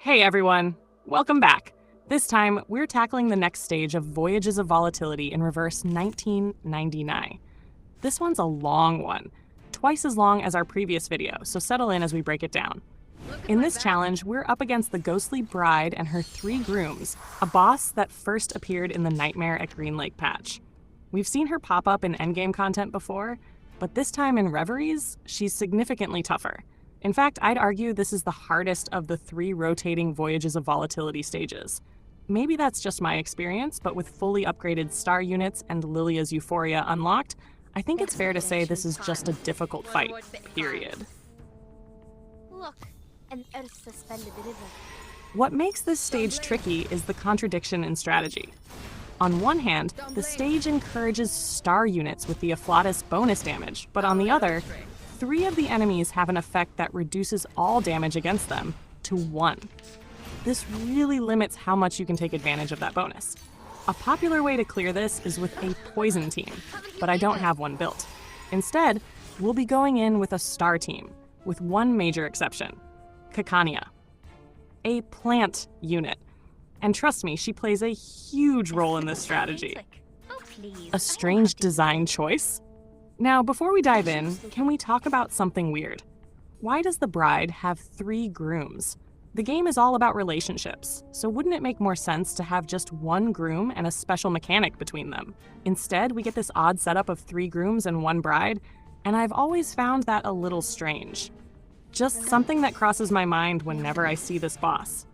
Hey everyone, welcome back. This time, we're tackling the next stage of Voyages of Volatility in reverse 1999. This one's a long one, twice as long as our previous video, so settle in as we break it down. In this challenge, we're up against the ghostly bride and her 3 grooms, a boss that first appeared in the Nightmare at Green Lake patch. We've seen her pop up in endgame content before, but this time in Reveries, she's significantly tougher. In fact, I'd argue this is the hardest of the 3 rotating Voyages of Volatility stages. Maybe that's just my experience, but with fully upgraded star units and Lilia's Euphoria unlocked, I think it's fair to say this is just a difficult fight, period. Look, an Earth-suspended river. What makes this stage tricky is the contradiction in strategy. On one hand, the stage encourages star units with the Afflatus bonus damage, but on the other, 3 of the enemies have an effect that reduces all damage against them to 1. This really limits how much you can take advantage of that bonus. A popular way to clear this is with a poison team, but I don't have one built. Instead, we'll be going in with a star team, with one major exception: Kekania, a plant unit. And trust me, she plays a huge role in this strategy. A strange design choice? Now, before we dive in, can we talk about something weird? Why does the bride have 3 grooms? The game is all about relationships, so wouldn't it make more sense to have just 1 groom and a special mechanic between them? Instead, we get this odd setup of 3 grooms and 1 bride, and I've always found that a little strange. Just something that crosses my mind whenever I see this boss.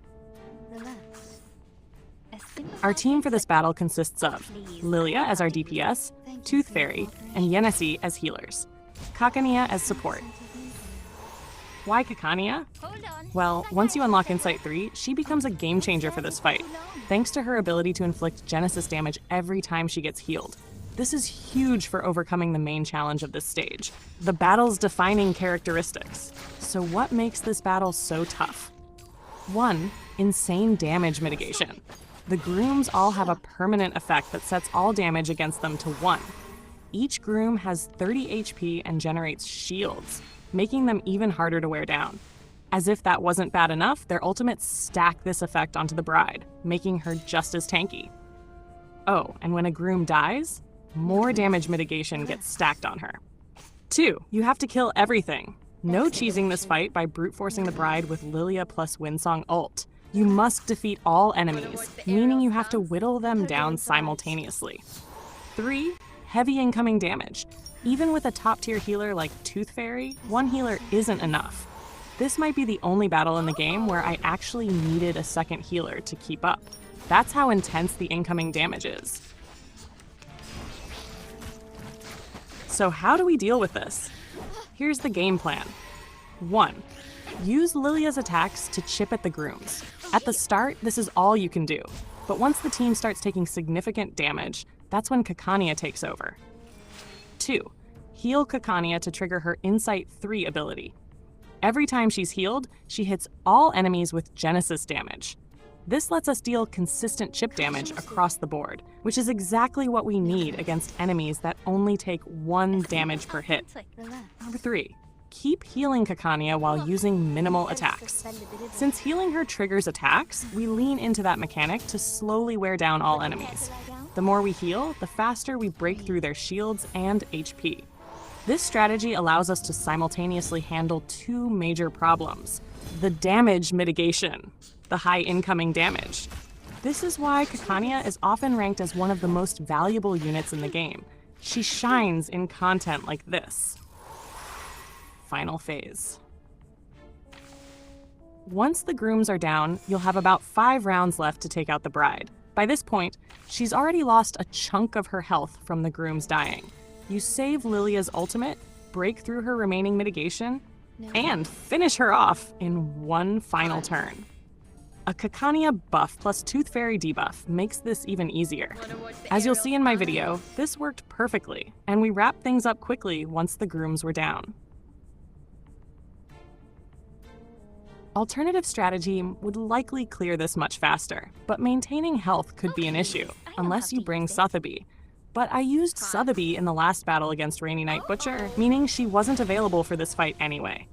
Our team for this battle consists of Lilia as our DPS, Tooth Fairy, and Yennecy as healers, Kekania as support. Why Kekania? Well, once you unlock Insight 3, she becomes a game changer for this fight, thanks to her ability to inflict Genesis damage every time she gets healed. This is huge for overcoming the main challenge of this stage, the battle's defining characteristics. So what makes this battle so tough? 1. Insane damage mitigation. The grooms all have a permanent effect that sets all damage against them to 1. Each groom has 30 HP and generates shields, making them even harder to wear down. As if that wasn't bad enough, their ultimates stack this effect onto the bride, making her just as tanky. Oh, and when a groom dies, more damage mitigation gets stacked on her. 2. You have to kill everything. No cheesing this fight by brute forcing the bride with Lilia plus Windsong ult. You must defeat all enemies, meaning you have to whittle them down simultaneously. 3. Heavy incoming damage. Even with a top-tier healer like Tooth Fairy, 1 healer isn't enough. This might be the only battle in the game where I actually needed a second healer to keep up. That's how intense the incoming damage is. So how do we deal with this? Here's the game plan. 1. Use Lilia's attacks to chip at the grooms. At the start, this is all you can do, but once the team starts taking significant damage, that's when Kekania takes over. 2. Heal Kekania to trigger her Insight 3 ability. Every time she's healed, she hits all enemies with Genesis damage. This lets us deal consistent chip damage across the board, which is exactly what we need against enemies that only take 1 damage per hit. 3. Keep healing Kekania while using minimal attacks. Since healing her triggers attacks, we lean into that mechanic to slowly wear down all enemies. The more we heal, the faster we break through their shields and HP. This strategy allows us to simultaneously handle 2 major problems: the damage mitigation, the high incoming damage. This is why Kekania is often ranked as one of the most valuable units in the game. She shines in content like this. Final phase. Once the grooms are down, you'll have about 5 rounds left to take out the bride. By this point, she's already lost a chunk of her health from the grooms dying. You save Lilia's ultimate, break through her remaining mitigation, and finish her off in 1 final turn. A Kekania buff plus Tooth Fairy debuff makes this even easier. As you'll see in my video, this worked perfectly, and we wrapped things up quickly once the grooms were down. Alternative strategy would likely clear this much faster, but maintaining health could be an issue, unless you bring Sotheby. But I used Sotheby in the last battle against Rainy Knight Butcher, meaning she wasn't available for this fight anyway.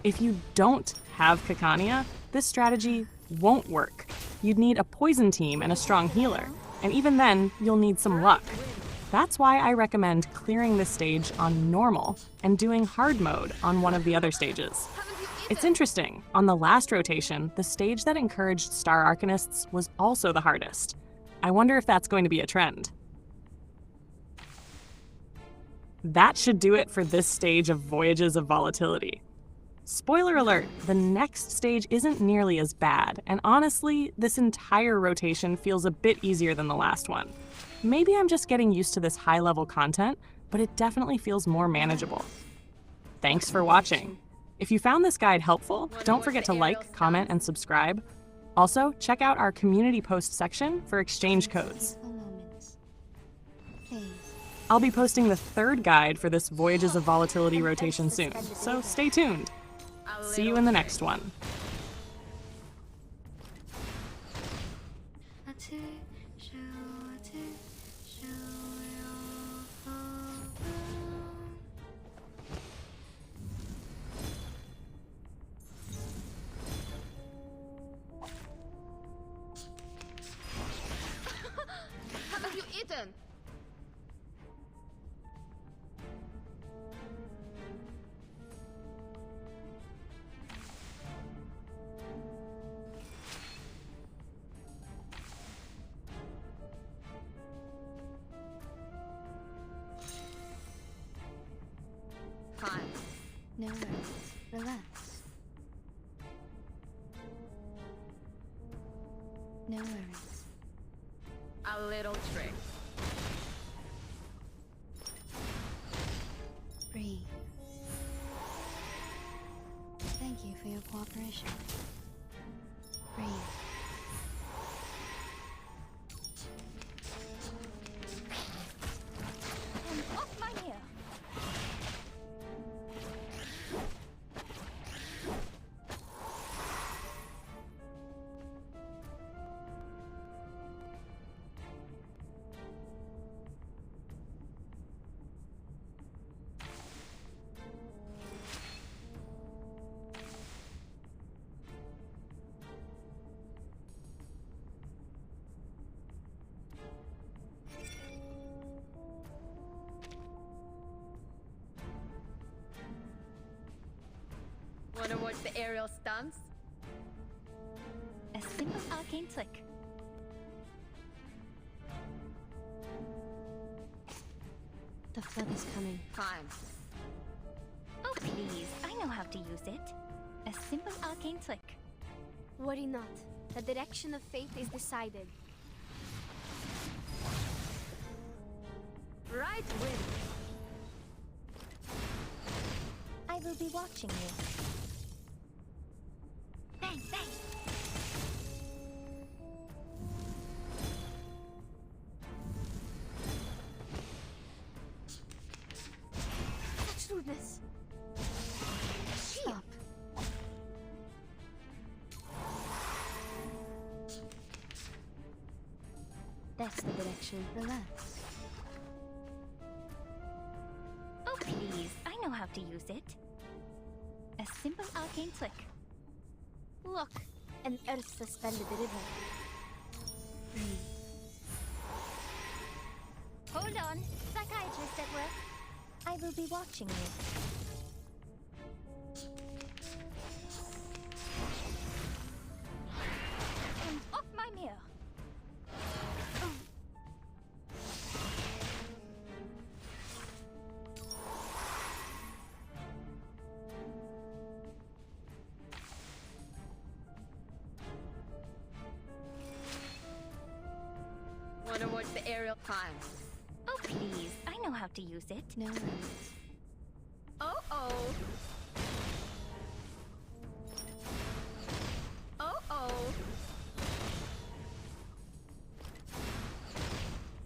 If you don't have Kekania, this strategy won't work. You'd need a poison team and a strong healer, and even then, you'll need some luck. That's why I recommend clearing this stage on normal and doing hard mode on one of the other stages. It's interesting, on the last rotation, the stage that encouraged Star Arcanists was also the hardest. I wonder if that's going to be a trend. That should do it for this stage of Voyages of Volatility. Spoiler alert, the next stage isn't nearly as bad, and honestly, this entire rotation feels a bit easier than the last one. Maybe I'm just getting used to this high-level content, but it definitely feels more manageable. Thanks for watching. If you found this guide helpful, don't forget to like, comment, and subscribe. Also, check out our community post section for exchange codes. I'll be posting the third guide for this Voyages of Volatility rotation soon, so stay tuned. See you in the next one. What have you eaten? Fine. No worries. Relax. No worries. A little trick. Breathe. Thank you for your cooperation. Breathe. And off my ear. Wanna watch the aerial stunts? A simple arcane trick. The flood is coming. Fine. Oh please, I know how to use it. A simple arcane trick. Worry not. The direction of fate is decided. Right wind. I will be watching you. Bang, bang. Such rudeness. Stop. That's the direction. Relax. Oh please, I know how to use it. A simple arcane trick. Look, an earth-suspended river. Breathe. Hold on, psychiatrist at work. I will be watching you. And off my mirror. Wanna watch the aerial climb? Oh please, I know how to use it. No worries. Oh oh. Oh oh.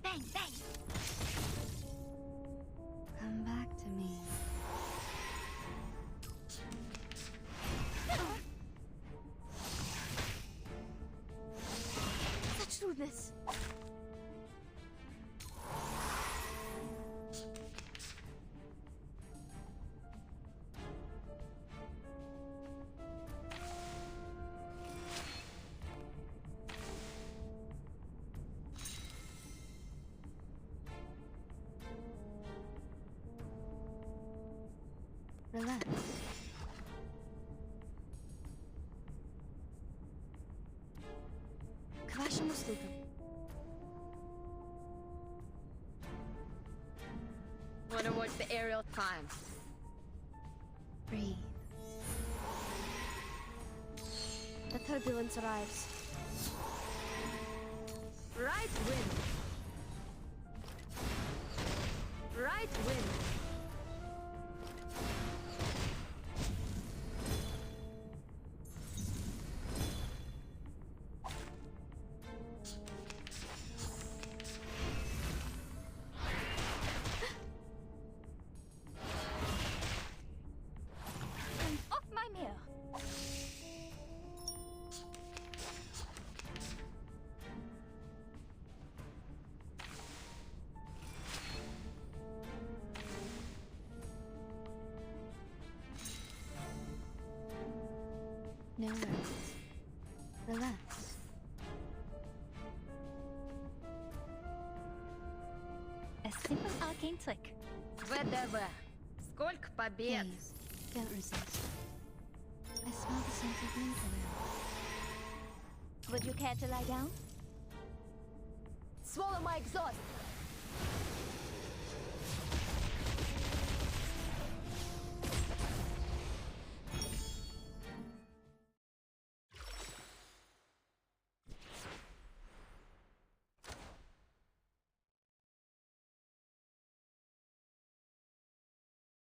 Bang bang. Come back to me. Such rudeness. Relax. К вашим услугам. Wanna watch the aerial time? Breathe. The turbulence arrives. Right wind. Right wind. And off my mirror. No worries. Relax. A simple arcane trick. ВДВ. Сколько побед? Please, don't resist. I smell the scent of mint around. Would you care to lie down? Swallow my exhaust.